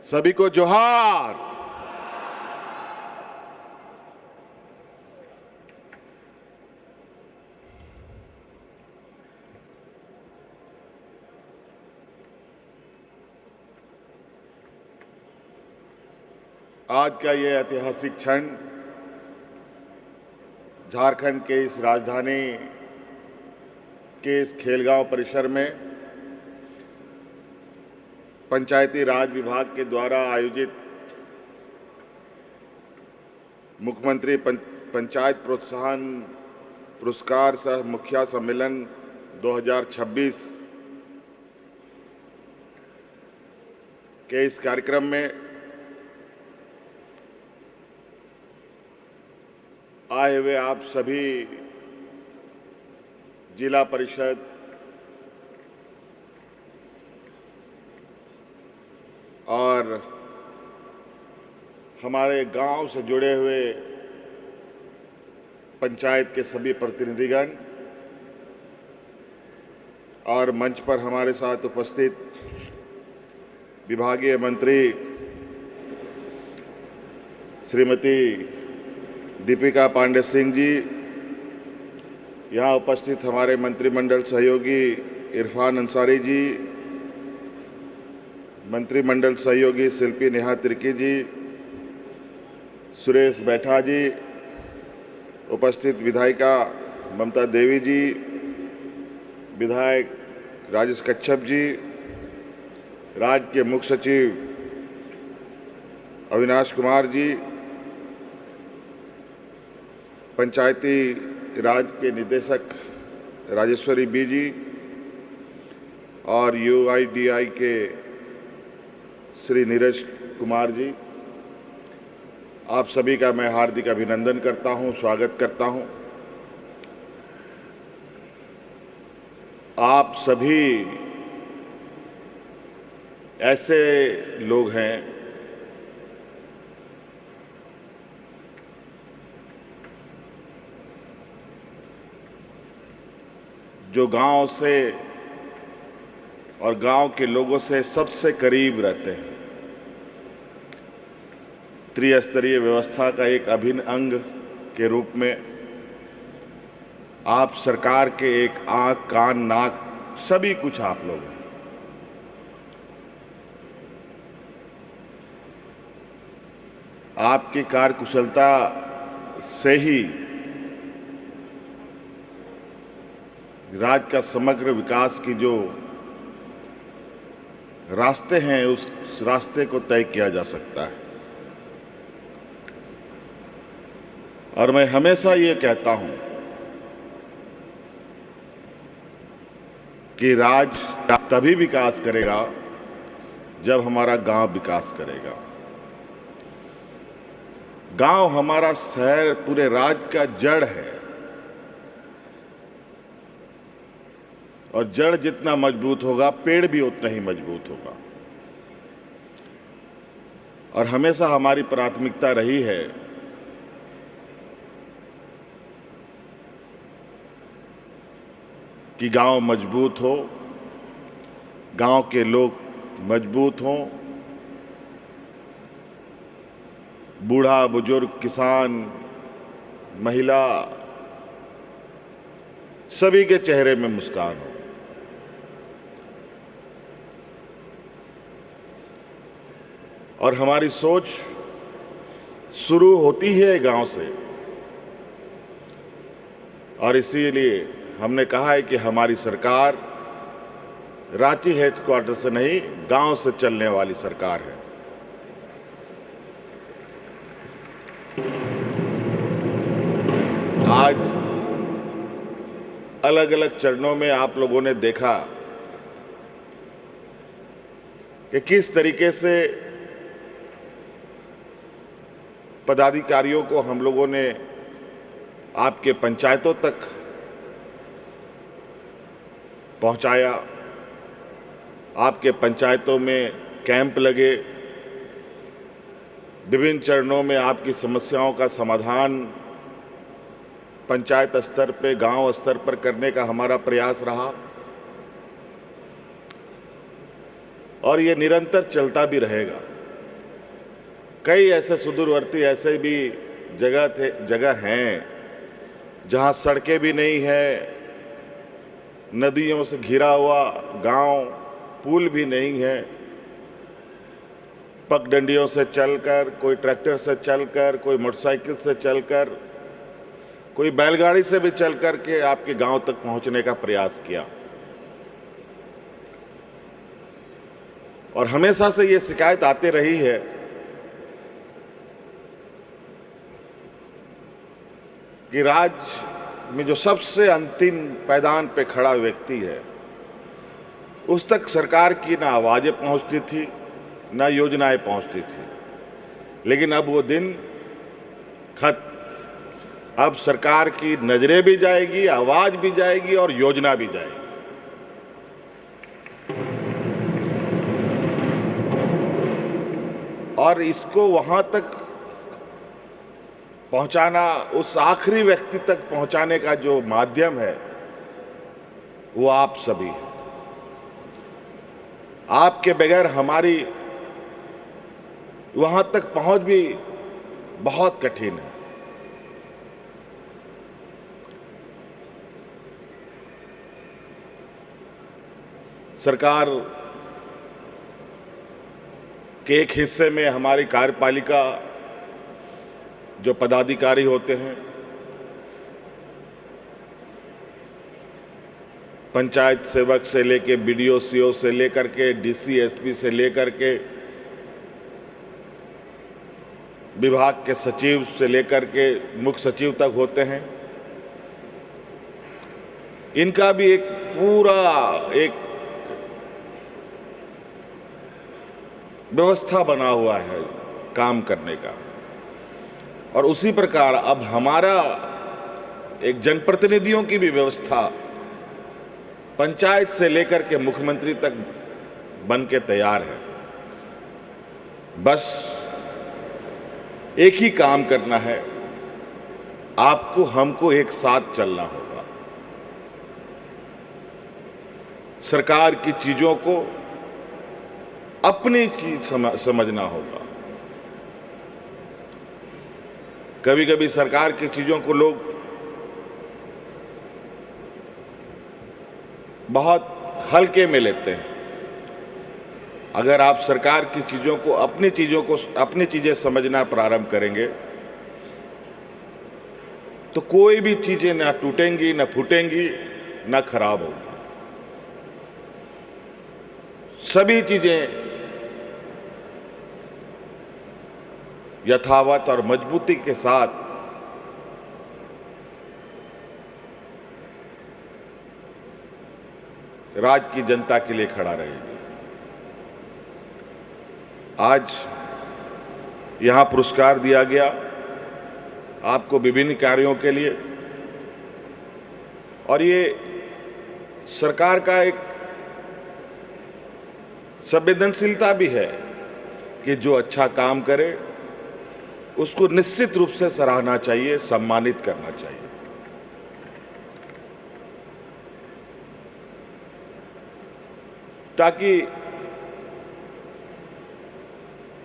सभी को जोहार। आज का ये ऐतिहासिक क्षण झारखंड के इस राजधानी के इस खेलगांव परिसर में पंचायती राज विभाग के द्वारा आयोजित मुख्यमंत्री पंचायत प्रोत्साहन पुरस्कार सह मुखिया सम्मेलन 2026 के इस कार्यक्रम में आए हुए आप सभी जिला परिषद और हमारे गांव से जुड़े हुए पंचायत के सभी प्रतिनिधिगण और मंच पर हमारे साथ उपस्थित विभागीय मंत्री श्रीमती दीपिका पांडे सिंह जी, यहाँ उपस्थित हमारे मंत्रिमंडल सहयोगी इरफान अंसारी जी, मंत्रिमंडल सहयोगी शिल्पी नेहा तिर्की जी, सुरेश बैठा जी, उपस्थित विधायिका ममता देवी जी, विधायक राजेश कच्छप जी, राज्य के मुख्य सचिव अविनाश कुमार जी, पंचायती राज के निदेशक राजेश्वरी बी जी और UIDAI के श्री नीरज कुमार जी, आप सभी का मैं हार्दिक अभिनंदन करता हूं, स्वागत करता हूं। आप सभी ऐसे लोग हैं जो गांव से और गांव के लोगों से सबसे करीब रहते हैं। त्रिस्तरीय व्यवस्था का एक अभिन्न अंग के रूप में आप सरकार के एक आंख, कान, नाक सभी कुछ आप लोग हैं। आपकी कार्यकुशलता से ही राज्य का समग्र विकास की जो रास्ते हैं उस रास्ते को तय किया जा सकता है। और मैं हमेशा ये कहता हूं कि राज्य तभी विकास करेगा जब हमारा गांव विकास करेगा। गांव हमारा शहर पूरे राज्य का जड़ है और जड़ जितना मजबूत होगा पेड़ भी उतना ही मजबूत होगा। और हमेशा हमारी प्राथमिकता रही है कि गांव मजबूत हो, गांव के लोग मजबूत हों, बूढ़ा बुजुर्ग किसान महिला सभी के चेहरे में मुस्कान हो। और हमारी सोच शुरू होती है गांव से और इसीलिए हमने कहा है कि हमारी सरकार रांची हेडक्वार्टर से नहीं गांव से चलने वाली सरकार है। आज अलग अलग चरणों में आप लोगों ने देखा कि किस तरीके से पदाधिकारियों को हम लोगों ने आपके पंचायतों तक पहुंचाया। आपके पंचायतों में कैंप लगे, विभिन्न चरणों में आपकी समस्याओं का समाधान पंचायत स्तर पे, गांव स्तर पर करने का हमारा प्रयास रहा और ये निरंतर चलता भी रहेगा। कई ऐसे सुदूरवर्ती ऐसे भी जगह हैं जहां सड़कें भी नहीं है, नदियों से घिरा हुआ गांव, पुल भी नहीं है। पगडंडियों से चलकर, कोई ट्रैक्टर से चलकर, कोई मोटरसाइकिल से चलकर, कोई बैलगाड़ी से भी चलकर के आपके गांव तक पहुंचने का प्रयास किया। और हमेशा से ये शिकायत आती रही है कि राज्य में जो सबसे अंतिम पायदान पे खड़ा व्यक्ति है, उस तक सरकार की ना आवाजें पहुंचती थी, ना योजनाएं पहुंचती थी। लेकिन अब वो दिन खत्म। अब सरकार की नजरें भी जाएगी, आवाज भी जाएगी और योजना भी जाएगी। और इसको वहां तक पहुंचाना, उस आखिरी व्यक्ति तक पहुंचाने का जो माध्यम है वो आप सभी हैं। आपके बगैर हमारी वहां तक पहुंच भी बहुत कठिन है। सरकार के एक हिस्से में हमारी कार्यपालिका जो पदाधिकारी होते हैं, पंचायत सेवक से लेके बीडीओ सीओ से लेकर के डीसी एसपी से लेकर के विभाग के सचिव से लेकर के मुख्य सचिव तक होते हैं, इनका भी एक पूरा एक व्यवस्था बना हुआ है काम करने का। और उसी प्रकार अब हमारा एक जनप्रतिनिधियों की भी व्यवस्था पंचायत से लेकर के मुख्यमंत्री तक बन के तैयार है। बस एक ही काम करना है, आपको हमको एक साथ चलना होगा। सरकार की चीजों को अपनी चीज समझना होगा। कभी कभी सरकार की चीजों को लोग बहुत हल्के में लेते हैं। अगर आप सरकार की चीजों को अपनी चीजें समझना प्रारंभ करेंगे तो कोई भी चीजें ना टूटेंगी, ना फूटेंगी, ना खराब होगी। सभी चीजें यथावत और मजबूती के साथ राज्य की जनता के लिए खड़ा रहेगी। आज यहां पुरस्कार दिया गया आपको विभिन्न कार्यों के लिए, और ये सरकार का एक संवेदनशीलता भी है कि जो अच्छा काम करे उसको निश्चित रूप से सराहना चाहिए, सम्मानित करना चाहिए। ताकि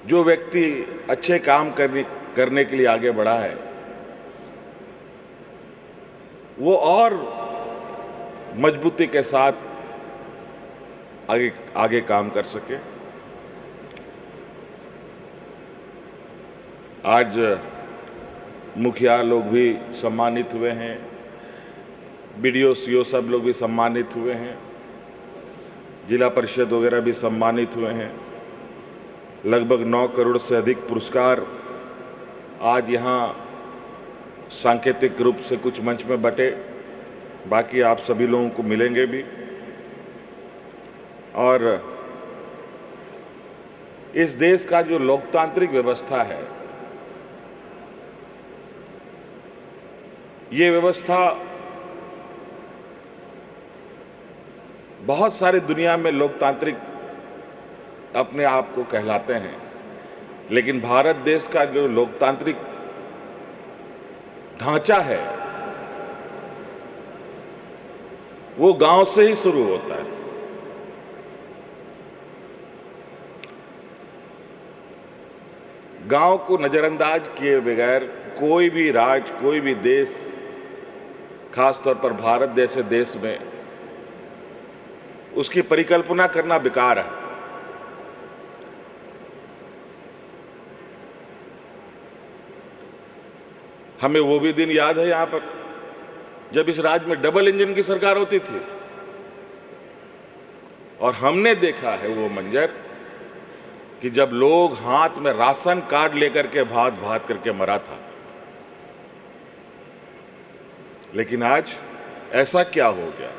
जो व्यक्ति अच्छे काम करने के लिए आगे बढ़ा है वो और मजबूती के साथ आगे काम कर सके। आज मुखिया लोग भी सम्मानित हुए हैं, बीडीओ सीओ सब लोग भी सम्मानित हुए हैं, जिला परिषद वगैरह भी सम्मानित हुए हैं। लगभग 9 करोड़ से अधिक पुरस्कार आज यहाँ सांकेतिक रूप से कुछ मंच में बटे, बाकी आप सभी लोगों को मिलेंगे भी। और इस देश का जो लोकतांत्रिक व्यवस्था है, ये व्यवस्था बहुत सारी दुनिया में लोकतांत्रिक अपने आप को कहलाते हैं, लेकिन भारत देश का जो लोकतांत्रिक ढांचा है वो गांव से ही शुरू होता है। गांव को नज़रअंदाज किए बगैर कोई भी राज्य, कोई भी देश, खासतौर पर भारत जैसे देश में उसकी परिकल्पना करना बेकार है। हमें वो भी दिन याद है यहां पर जब इस राज्य में डबल इंजन की सरकार होती थी और हमने देखा है वो मंजर कि जब लोग हाथ में राशन कार्ड लेकर के भात भात करके मरा था। लेकिन आज ऐसा क्या हो गया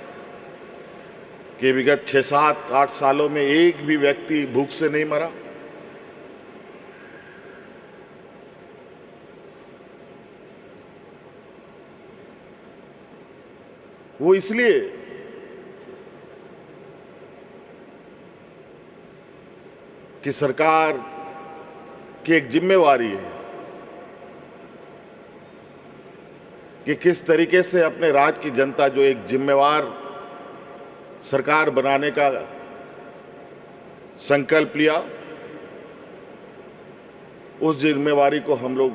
कि विगत 6, 7, 8 सालों में एक भी व्यक्ति भूख से नहीं मरा। वो इसलिए कि सरकार की एक जिम्मेवारी है कि किस तरीके से अपने राज्य की जनता जो एक जिम्मेवार सरकार बनाने का संकल्प लिया, उस जिम्मेवारी को हम लोग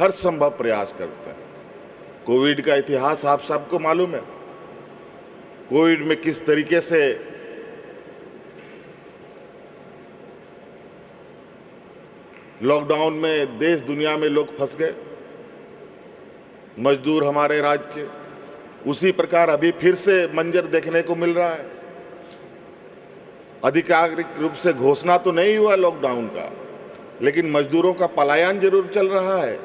हर संभव प्रयास करते हैं। कोविड का इतिहास आप सबको मालूम है। कोविड में किस तरीके से लॉकडाउन में देश दुनिया में लोग फंस गए, मजदूर हमारे राज्य के। उसी प्रकार अभी फिर से मंजर देखने को मिल रहा है। आधिकारिक रूप से घोषणा तो नहीं हुआ लॉकडाउन का, लेकिन मजदूरों का पलायन जरूर चल रहा है।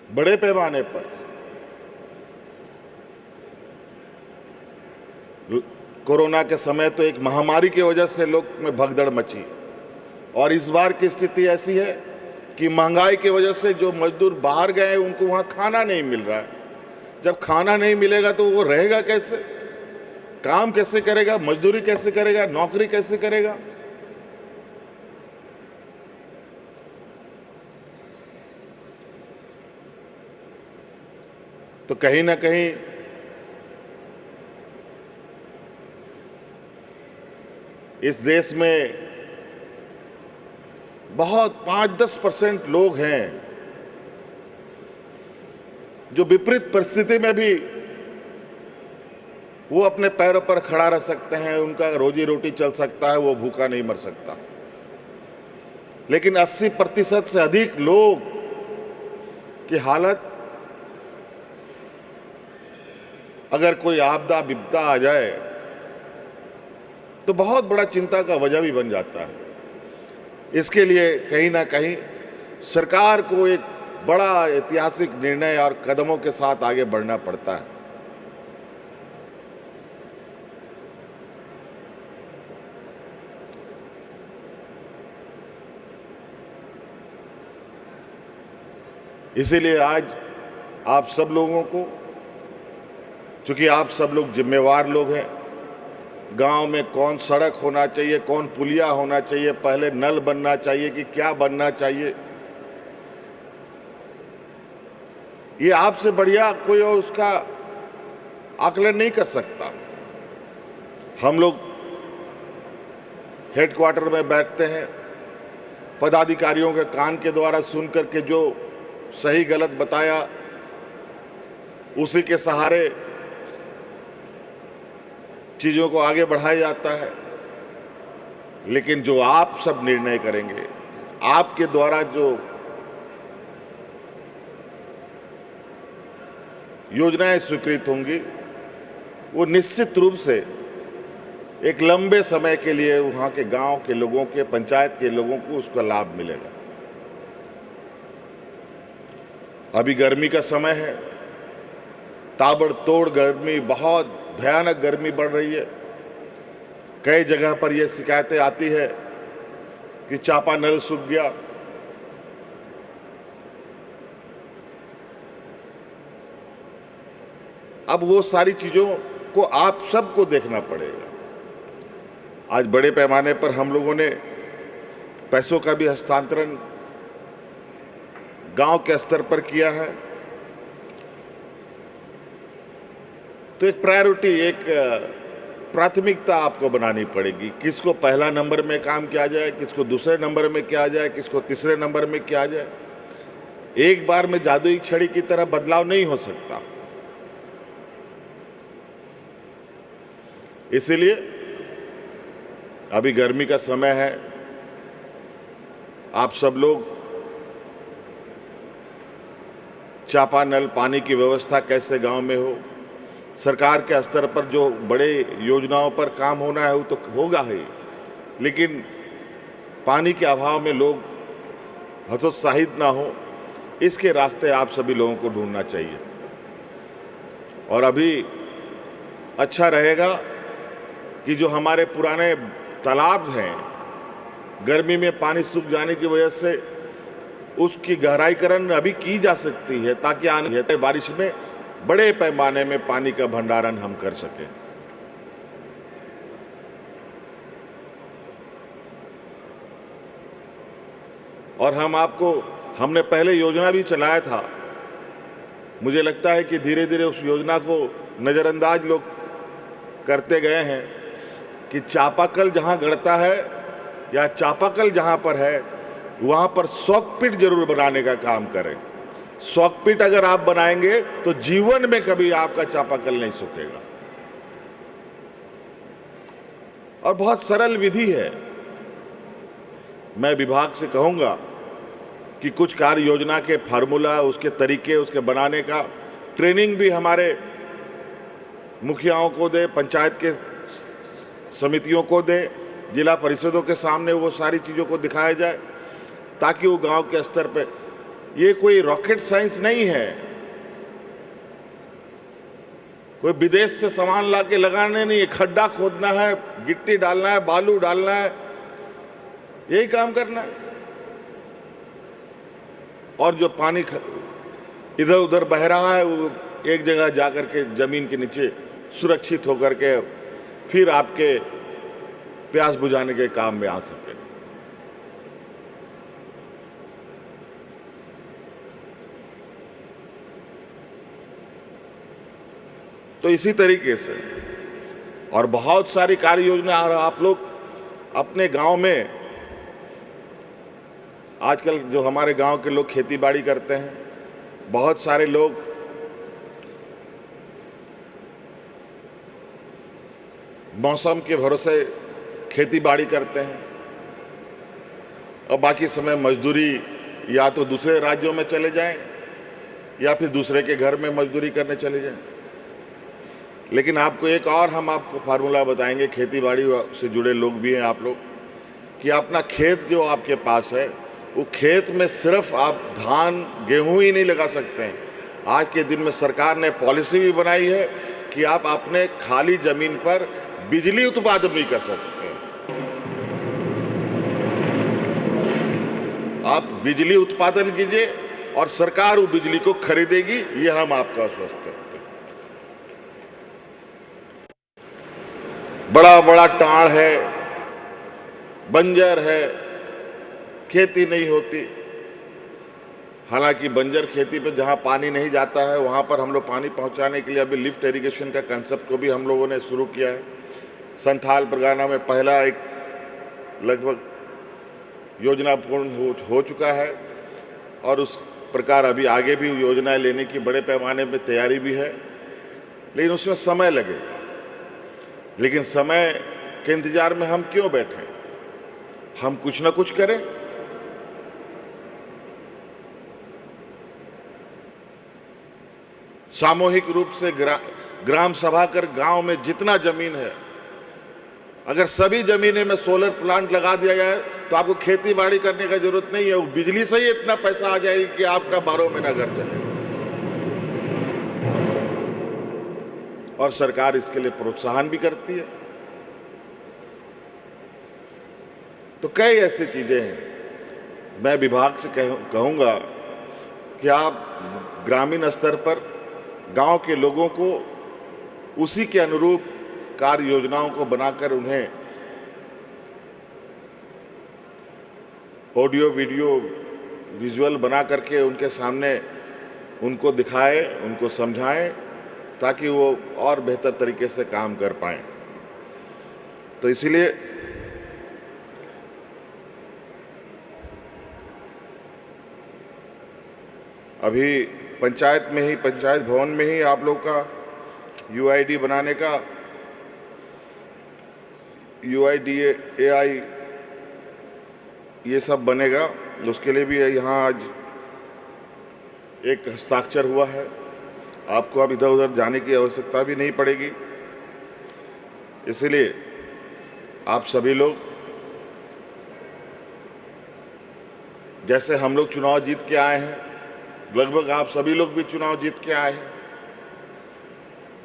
बड़े पैमाने पर कोरोना के समय तो एक महामारी की वजह से लोग में भगदड़ मची, और इस बार की स्थिति ऐसी है कि महंगाई की वजह से जो मजदूर बाहर गए उनको वहां खाना नहीं मिल रहा है। जब खाना नहीं मिलेगा तो वो रहेगा कैसे, काम कैसे करेगा, मजदूरी कैसे करेगा, नौकरी कैसे करेगा। तो कहीं ना कहीं इस देश में बहुत 5-10% लोग हैं जो विपरीत परिस्थिति में भी वो अपने पैरों पर खड़ा रह सकते हैं, उनका रोजी रोटी चल सकता है, वो भूखा नहीं मर सकता। लेकिन 80% से अधिक लोग की हालत, अगर कोई आपदा विपदा आ जाए तो बहुत बड़ा चिंता का वजह भी बन जाता है। इसके लिए कहीं ना कहीं सरकार को एक बड़ा ऐतिहासिक निर्णय और कदमों के साथ आगे बढ़ना पड़ता है। इसीलिए आज आप सब लोगों को, क्योंकि आप सब लोग जिम्मेवार लोग हैं, गांव में कौन सड़क होना चाहिए, कौन पुलिया होना चाहिए, पहले नल बनना चाहिए कि क्या बनना चाहिए, ये आपसे बढ़िया कोई और उसका आकलन नहीं कर सकता। हम लोग हेडक्वार्टर में बैठते हैं, पदाधिकारियों के कान के द्वारा सुन करके जो सही गलत बताया उसी के सहारे चीजों को आगे बढ़ाया जाता है। लेकिन जो आप सब निर्णय करेंगे, आपके द्वारा जो योजनाएं स्वीकृत होंगी, वो निश्चित रूप से एक लंबे समय के लिए वहां के गांव के लोगों के, पंचायत के लोगों को उसका लाभ मिलेगा। अभी गर्मी का समय है, ताबड़तोड़ गर्मी, बहुत भयानक गर्मी बढ़ रही है। कई जगह पर यह शिकायतें आती है कि चापानल सूख गया। अब वो सारी चीजों को आप सबको देखना पड़ेगा। आज बड़े पैमाने पर हम लोगों ने पैसों का भी हस्तांतरण गांव के स्तर पर किया है। तो एक प्रायोरिटी, एक प्राथमिकता आपको बनानी पड़ेगी। किसको पहला नंबर में काम किया जाए, किसको दूसरे नंबर में किया जाए, किसको तीसरे नंबर में किया जाए। एक बार में जादुई छड़ी की तरह बदलाव नहीं हो सकता। इसीलिए अभी गर्मी का समय है, आप सब लोग चापानल पानी की व्यवस्था कैसे गांव में हो, सरकार के स्तर पर जो बड़े योजनाओं पर काम होना है वो तो होगा ही, लेकिन पानी के अभाव में लोग हतोत्साहित ना हो, इसके रास्ते आप सभी लोगों को ढूंढना चाहिए। और अभी अच्छा रहेगा कि जो हमारे पुराने तालाब हैं, गर्मी में पानी सूख जाने की वजह से उसकी गहराईकरण अभी की जा सकती है, ताकि आने वाली बारिश में बड़े पैमाने में पानी का भंडारण हम कर सकें। और हमने पहले योजना भी चलाया था। मुझे लगता है कि धीरे धीरे उस योजना को नज़रअंदाज लोग करते गए हैं कि चापाकल जहां गड़ता है या चापाकल जहां पर है वहां पर सॉकपिट जरूर बनाने का काम करें। सॉकपिट अगर आप बनाएंगे तो जीवन में कभी आपका चापाकल नहीं सूखेगा। और बहुत सरल विधि है। मैं विभाग से कहूंगा कि कुछ कार्य योजना के फार्मूला, उसके तरीके, उसके बनाने का ट्रेनिंग भी हमारे मुखियाओं को दे, पंचायत के समितियों को दे, जिला परिषदों के सामने वो सारी चीज़ों को दिखाया जाए, ताकि वो गांव के स्तर पे, ये कोई रॉकेट साइंस नहीं है, कोई विदेश से सामान लाके लगाने नहीं है। खड्डा खोदना है, गिट्टी डालना है, बालू डालना है, यही काम करना है। और जो पानी इधर उधर बह रहा है वो एक जगह जाकर के जमीन के नीचे सुरक्षित होकर के फिर आपके प्यास बुझाने के काम में आ सके। तो इसी तरीके से और बहुत सारी कार्य योजना आप लोग अपने गांव में, आजकल जो हमारे गांव के लोग खेती बाड़ी करते हैं, बहुत सारे लोग मौसम के भरोसे खेती बाड़ी करते हैं और बाकी समय मजदूरी या तो दूसरे राज्यों में चले जाएं या फिर दूसरे के घर में मजदूरी करने चले जाएं। लेकिन हम आपको फार्मूला बताएंगे, खेती बाड़ी से जुड़े लोग भी हैं आप लोग, कि अपना खेत जो आपके पास है वो खेत में सिर्फ आप धान गेहूं ही नहीं लगा सकते हैं। आज के दिन में सरकार ने पॉलिसी भी बनाई है कि आप अपने खाली जमीन पर बिजली उत्पादन भी कर सकते हैं। आप बिजली उत्पादन कीजिए और सरकार वो बिजली को खरीदेगी, ये हम आपको आश्वस्त करते हैं। बड़ा बड़ा टाड़ है, बंजर है, खेती नहीं होती। हालांकि बंजर खेती पे जहां पानी नहीं जाता है वहां पर हम लोग पानी पहुंचाने के लिए अभी लिफ्ट इरिगेशन का कंसेप्ट को भी हम लोगों ने शुरू किया है। संथाल परगना में पहला एक लगभग योजना पूर्ण हो चुका है और उस प्रकार अभी आगे भी योजनाएं लेने की बड़े पैमाने पर तैयारी भी है, लेकिन उसमें समय लगेगा। लेकिन समय के इंतजार में हम क्यों बैठे, हम कुछ ना कुछ करें। सामूहिक रूप से ग्राम सभा कर गांव में जितना जमीन है, अगर सभी जमीनें में सोलर प्लांट लगा दिया जाए तो आपको खेती बाड़ी करने की जरूरत नहीं है। वो बिजली से ही इतना पैसा आ जाएगी कि आपका 12 महीना घर चलेगा। और सरकार इसके लिए प्रोत्साहन भी करती है। तो कई ऐसी चीजें हैं। मैं विभाग से कहूंगा कि आप ग्रामीण स्तर पर गांव के लोगों को उसी के अनुरूप कार्य योजनाओं को बनाकर उन्हें ऑडियो वीडियो विजुअल बना करके उनके सामने उनको दिखाएं, उनको समझाएं, ताकि वो और बेहतर तरीके से काम कर पाएं। तो इसीलिए अभी पंचायत में ही, पंचायत भवन में ही आप लोग का यूआईडी बनाने का, UIDAI ये सब बनेगा। उसके लिए भी यहाँ आज एक हस्ताक्षर हुआ है। आपको अब इधर उधर जाने की आवश्यकता भी नहीं पड़ेगी। इसलिए आप सभी लोग, जैसे हम लोग चुनाव जीत के आए हैं, लगभग आप सभी लोग भी चुनाव जीत के आए हैं।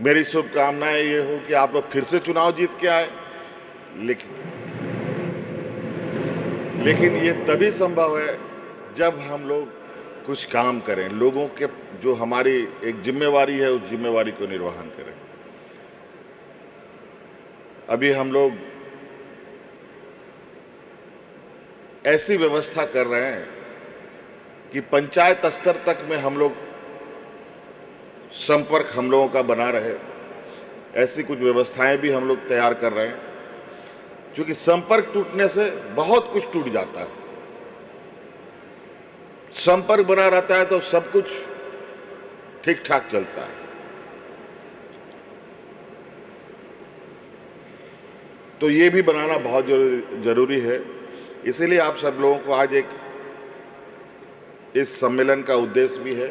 मेरी शुभकामनाएं ये हो कि आप लोग फिर से चुनाव जीत के आए। लेकिन ये तभी संभव है जब हम लोग कुछ काम करें, लोगों के जो हमारी एक जिम्मेवारी है उस जिम्मेवारी को निर्वहन करें। अभी हम लोग ऐसी व्यवस्था कर रहे हैं कि पंचायत स्तर तक में हम लोग संपर्क हम लोगों का बना रहे। ऐसी कुछ व्यवस्थाएं भी हम लोग तैयार कर रहे हैं, क्योंकि संपर्क टूटने से बहुत कुछ टूट जाता है। संपर्क बना रहता है तो सब कुछ ठीक ठाक चलता है। तो ये भी बनाना बहुत जरूरी है। इसीलिए आप सब लोगों को आज एक इस सम्मेलन का उद्देश्य भी है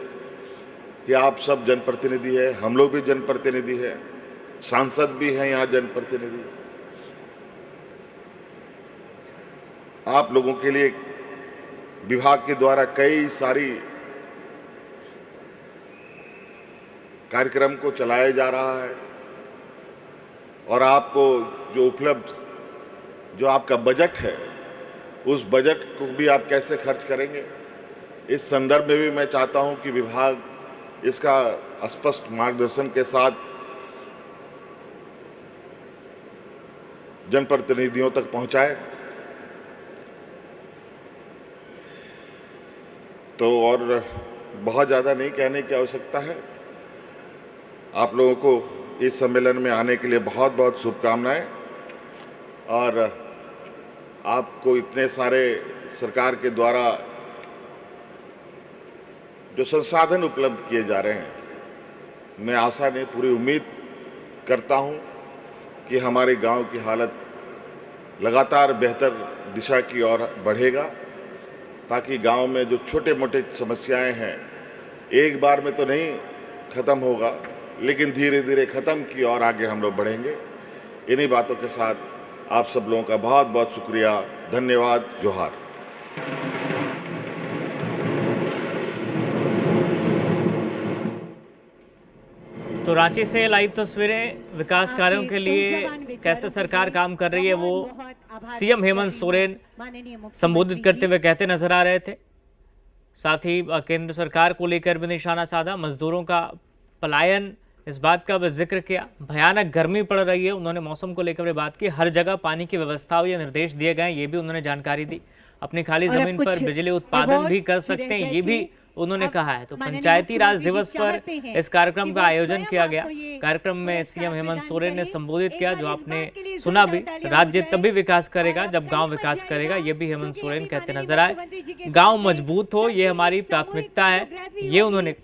कि आप सब जनप्रतिनिधि हैं, हम लोग भी जनप्रतिनिधि हैं, सांसद भी हैं यहाँ जनप्रतिनिधि। आप लोगों के लिए विभाग के द्वारा कई सारी कार्यक्रम को चलाया जा रहा है और आपको जो उपलब्ध जो आपका बजट है उस बजट को भी आप कैसे खर्च करेंगे, इस संदर्भ में भी मैं चाहता हूं कि विभाग इसका स्पष्ट मार्गदर्शन के साथ जनप्रतिनिधियों तक पहुंचाए। तो और बहुत ज़्यादा नहीं कहने की आवश्यकता है। आप लोगों को इस सम्मेलन में आने के लिए बहुत बहुत शुभकामनाएं। और आपको इतने सारे सरकार के द्वारा जो संसाधन उपलब्ध किए जा रहे हैं, मैं आशा नहीं पूरी उम्मीद करता हूं कि हमारे गांव की हालत लगातार बेहतर दिशा की ओर बढ़ेगा, ताकि गांव में जो छोटे मोटे समस्याएं हैं एक बार में तो नहीं खत्म होगा, लेकिन धीरे धीरे खत्म की ओर आगे हम लोग बढ़ेंगे। इन्हीं बातों के साथ आप सब लोगों का बहुत बहुत शुक्रिया, धन्यवाद, जोहार। तो रांची से लाइव तस्वीरें विकास कार्यों के लिए कैसे सरकार काम कर रही है वो सीएम हेमंत सोरेन संबोधित करते हुए कहते नजर आ रहे थे। साथ ही केंद्र सरकार को लेकर भी निशाना साधा, मजदूरों का पलायन, इस बात का भी जिक्र किया। भयानक गर्मी पड़ रही है, उन्होंने मौसम को लेकर भी बात की। हर जगह पानी की व्यवस्था हो, ये निर्देश दिए गए, ये भी उन्होंने जानकारी दी। अपनी खाली जमीन पर बिजली उत्पादन भी कर सकते हैं, ये भी उन्होंने कहा है। तो पंचायती राज दिवस पर इस कार्यक्रम का आयोजन किया गया। कार्यक्रम में सीएम हेमंत सोरेन ने संबोधित किया, जो आपने सुना भी। राज्य तभी विकास करेगा जब गांव विकास करेगा, ये भी हेमंत सोरेन कहते नजर आए। गांव मजबूत हो, ये हमारी प्राथमिकता है, ये उन्होंने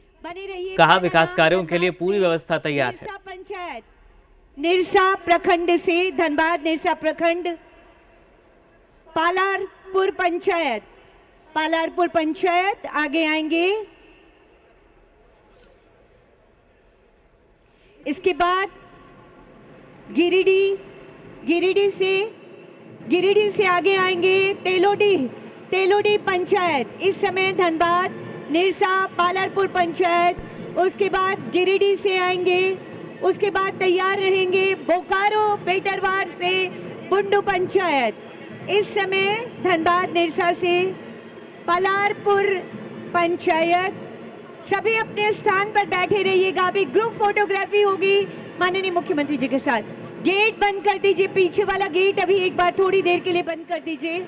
कहा। विकास कार्यों के लिए पूरी व्यवस्था तैयार है। पंचायत निरसा प्रखंड से, धनबाद निरसा प्रखंड, पालारपुर पंचायत, पालारपुर पंचायत आगे आएंगे। इसके बाद गिरिडीह से आगे आएंगे तेलोडी पंचायत। इस समय धनबाद निरसा पालारपुर पंचायत, उसके बाद गिरिडीह से आएंगे। उसके बाद तैयार रहेंगे बोकारो पेटरवार से बुंडू पंचायत। इस समय धनबाद निरसा से पालारपुर पंचायत। सभी अपने स्थान पर बैठे रहिएगा। अभी ग्रुप फोटोग्राफी होगी माननीय मुख्यमंत्री जी के साथ। गेट बंद कर दीजिए, पीछे वाला गेट अभी एक बार थोड़ी देर के लिए बंद कर दीजिए।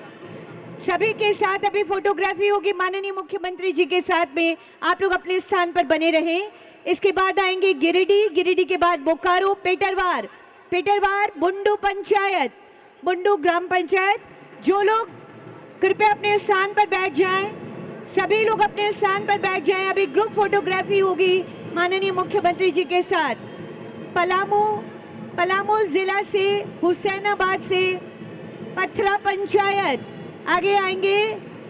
सभी के साथ अभी फोटोग्राफी होगी माननीय मुख्यमंत्री जी के साथ में। आप लोग अपने स्थान पर बने रहें। इसके बाद आएंगे गिरिडीह के बाद बोकारो पेटरवार बुंडू पंचायत, बुंडू ग्राम पंचायत। जो लोग कृपया अपने स्थान पर बैठ जाएं, सभी लोग अपने स्थान पर बैठ जाएं। अभी ग्रुप फोटोग्राफी होगी माननीय मुख्यमंत्री जी के साथ। पलामू जिला से, हुसैनाबाद से पथरा पंचायत आगे आएंगे।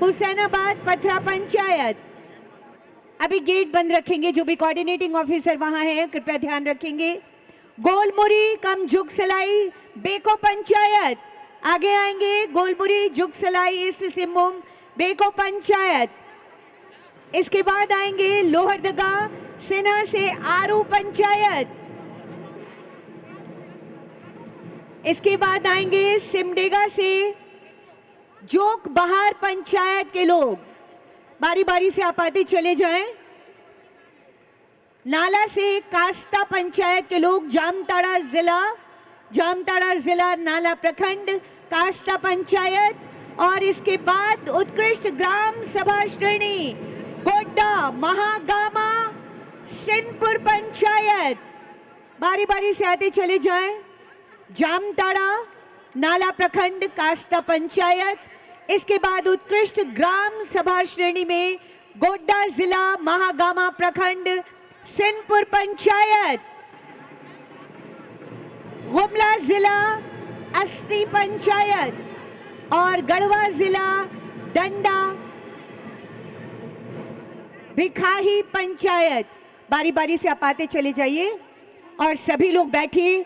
हुसैनाबाद पथरा पंचायत। अभी गेट बंद रखेंगे, जो भी कोऑर्डिनेटिंग ऑफिसर वहां है कृपया ध्यान रखेंगे। गोलमुरी कम जुगसलाई बेको पंचायत आगे आएंगे। Golmuri Jugsalai east Singhbhum Beko panchayat. इसके बाद आएंगे लोहरदगा सेना से आरू पंचायत। इसके बाद आएंगे सिमडेगा से जोक बहार पंचायत के लोग। बारी बारी से आप आते चले जाएं। नाला से कास्ता पंचायत के लोग, जामताड़ा जिला नाला प्रखंड कास्ता पंचायत। और इसके बाद उत्कृष्ट ग्राम सभा श्रेणी गोड्डा महागामा सिंहपुर पंचायत। बारी बारी से आते चले जाएं। जामताड़ा नाला प्रखंड कास्ता पंचायत। इसके बाद उत्कृष्ट ग्राम सभा श्रेणी में गोड्डा जिला महागामा प्रखंड सिंहपुर पंचायत। गुमला जिला अस्ती पंचायत और गढ़वा जिला डंडा भिखाही पंचायत। बारी बारी से आप आते चले जाइए और सभी लोग बैठिए।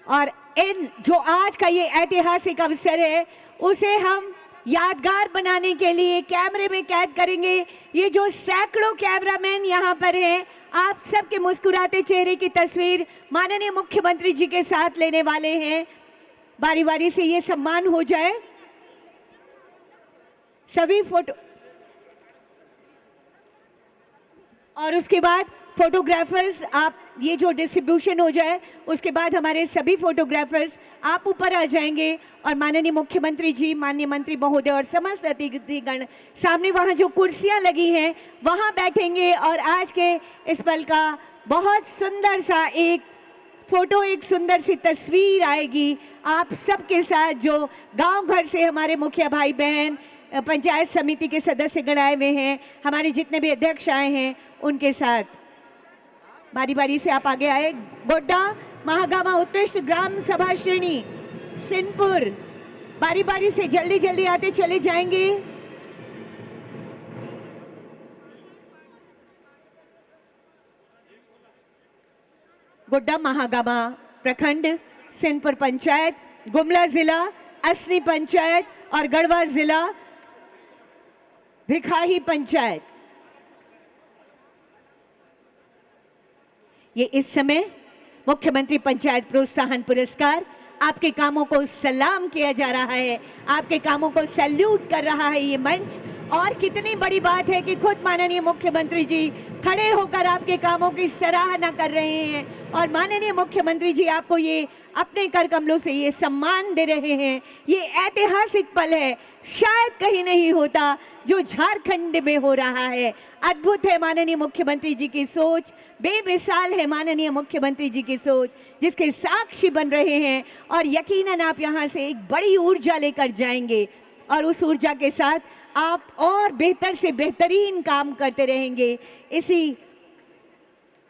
और इन जो आज का ये ऐतिहासिक अवसर है उसे हम यादगार बनाने के लिए कैमरे में कैद करेंगे। ये जो सैकड़ों कैमरामैन यहाँ पर हैं, आप सबके मुस्कुराते चेहरे की तस्वीर माननीय मुख्यमंत्री जी के साथ लेने वाले हैं। बारी बारी से ये सम्मान हो जाए। सभी फोटो और उसके बाद फोटोग्राफर्स, आप ये जो डिस्ट्रीब्यूशन हो जाए उसके बाद हमारे सभी फोटोग्राफर्स आप ऊपर आ जाएंगे और माननीय मुख्यमंत्री जी, माननीय मंत्री महोदय और समस्त अतिथिगण सामने वहाँ जो कुर्सियाँ लगी हैं वहाँ बैठेंगे। और आज के इस पल का बहुत सुंदर सा एक फोटो, एक सुंदर सी तस्वीर आएगी आप सबके साथ, जो गांव घर से हमारे मुखिया भाई बहन, पंचायत समिति के सदस्यगण आए हुए हैं, हमारे जितने भी अध्यक्ष आए हैं उनके साथ। बारी बारी से आप आगे आए। गोड्डा महागामा उत्कृष्ट ग्राम सभा श्रेणी सिंहपुर। बारी बारी से जल्दी जल्दी आते चले जाएंगे। गोड्डा महागामा प्रखंड सिंहपुर पंचायत, गुमला जिला असनी पंचायत और गढ़वा जिला भिखाही पंचायत। ये इस समय मुख्यमंत्री पंचायत प्रोत्साहन पुरस्कार, आपके कामों को सलाम किया जा रहा है, आपके कामों को सैल्यूट कर रहा है ये मंच। और कितनी बड़ी बात है कि खुद माननीय मुख्यमंत्री जी खड़े होकर आपके कामों की सराहना कर रहे हैं और माननीय मुख्यमंत्री जी आपको ये अपने कर कमलों से ये सम्मान दे रहे हैं। ये ऐतिहासिक पल है, शायद कहीं नहीं होता जो झारखंड में हो रहा है। अद्भुत है माननीय मुख्यमंत्री जी की सोच, बेमिसाल है माननीय मुख्यमंत्री जी की सोच, जिसके साक्षी बन रहे हैं। और यकीनन आप यहाँ से एक बड़ी ऊर्जा लेकर जाएंगे और उस ऊर्जा के साथ आप और बेहतर से बेहतरीन काम करते रहेंगे। इसी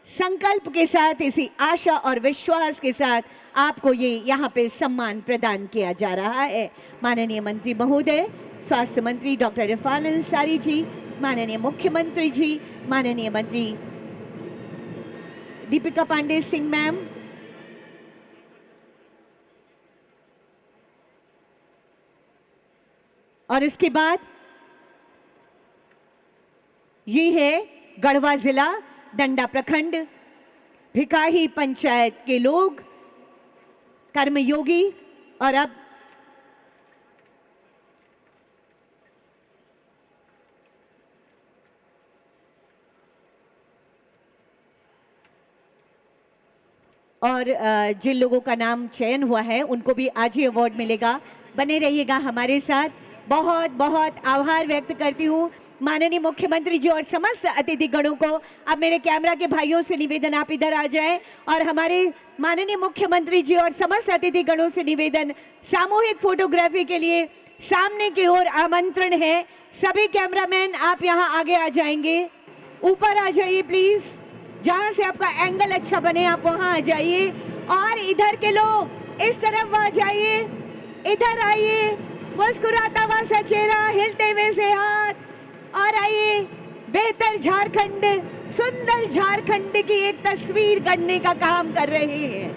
संकल्प के साथ, इसी आशा और विश्वास के साथ आपको ये यहाँ पे सम्मान प्रदान किया जा रहा है। माननीय मंत्री महोदय, स्वास्थ्य मंत्री डॉक्टर इरफान अंसारी जी, माननीय मुख्यमंत्री जी, माननीय मंत्री दीपिका पांडे सिंह मैम, और इसके बाद ये है गढ़वा जिला डंडा प्रखंड भिखाही पंचायत के लोग, कर्मयोगी। और अब जिन लोगों का नाम चयन हुआ है उनको भी आज ही अवार्ड मिलेगा। बने रहिएगा हमारे साथ। बहुत बहुत आभार व्यक्त करती हूँ माननीय मुख्यमंत्री जी और समस्त अतिथि गणों को। अब मेरे कैमरा के भाइयों से निवेदन, आप इधर आ जाएं और हमारे माननीय मुख्यमंत्री जी और समस्त अतिथि गणों से निवेदन, सामूहिक फोटोग्राफी के लिए सामने की ओर आमंत्रण है। सभी कैमरामैन आप यहां आगे आ जाएंगे, ऊपर आ जाइए प्लीज, जहां से आपका एंगल अच्छा बने आप वहां आ जाइए। और इधर के लोग इस तरफ आ जाइए, इधर आइए, मुस्कुराता हुआ सा चेहरा, हिलते हुए से हाथ, और आइए बेहतर झारखंड, सुंदर झारखंड की एक तस्वीर गढ़ने का काम कर रहे हैं।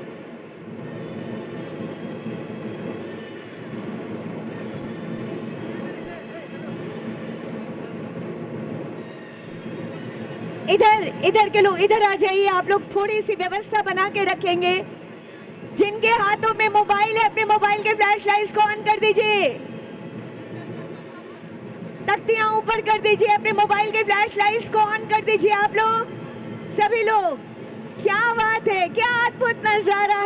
इधर के लोग इधर आ जाइए, आप लोग थोड़ी सी व्यवस्था बना के रखेंगे। जिनके हाथों में मोबाइल है अपने मोबाइल के फ्लैश लाइट्स को ऑन कर दीजिए, तख्तियां ऊपर कर दीजिए, अपने मोबाइल के फ्लैश लाइट्स को ऑन कर दीजिए। आप लोग सभी लोग, क्या बात है, क्या अद्भुत नजारा है।